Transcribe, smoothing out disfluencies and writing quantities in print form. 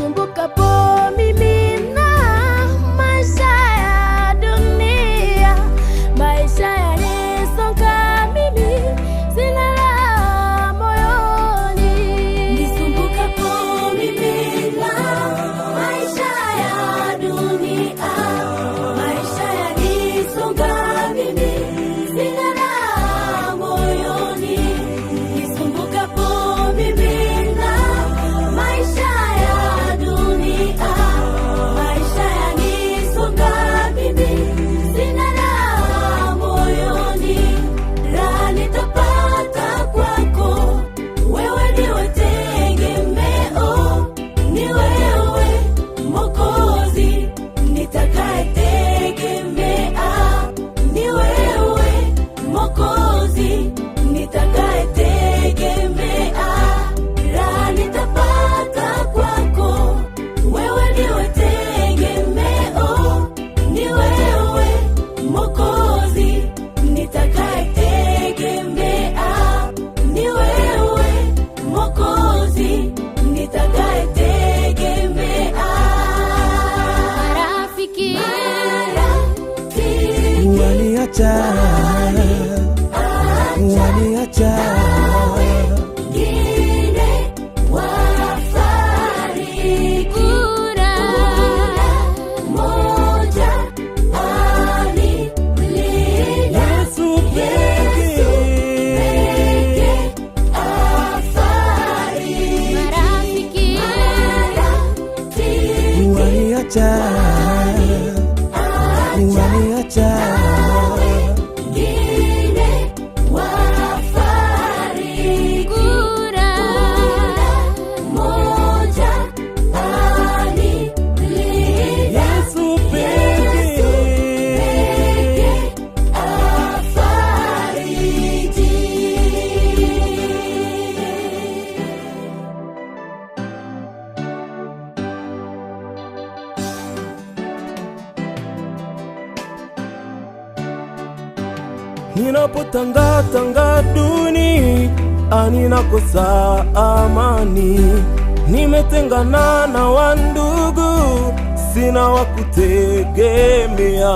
nisumbukapo mimi na maisha ya dunia, maisha yanisonga mimi, sina raha moyoni. Nisumbukapo mimi na maisha ya dunia, maisha yanisonga mimi, sina raha moyoni. Nisumbukapo mimi na maisha ya dunia, maisha yanisonga mimi, sina raha moyoni. Raha nitapata kwako, wewe ndiwe tegemeo, ni wewe Mwokozi nitakayetegemea, ni wewe Mwokozi nitakayetegemea. Raha nitapata kwako, wewe ndiwe tegemeo, ni wewe Mwokozi nitakayetegemea, ni wewe Mwokozi nitakayetegemea. Marafiki waniacha, waniacha, wengine wafariki, moja alilia, Yesu peke afariki. Marafiki waniacha, waniacha, wengine wafariki, moja alilia, Yesu peke afariki. Ninapotangatanga dunia, ninakosa amani. Nimetengana na wandugu, sina wa kutegemea.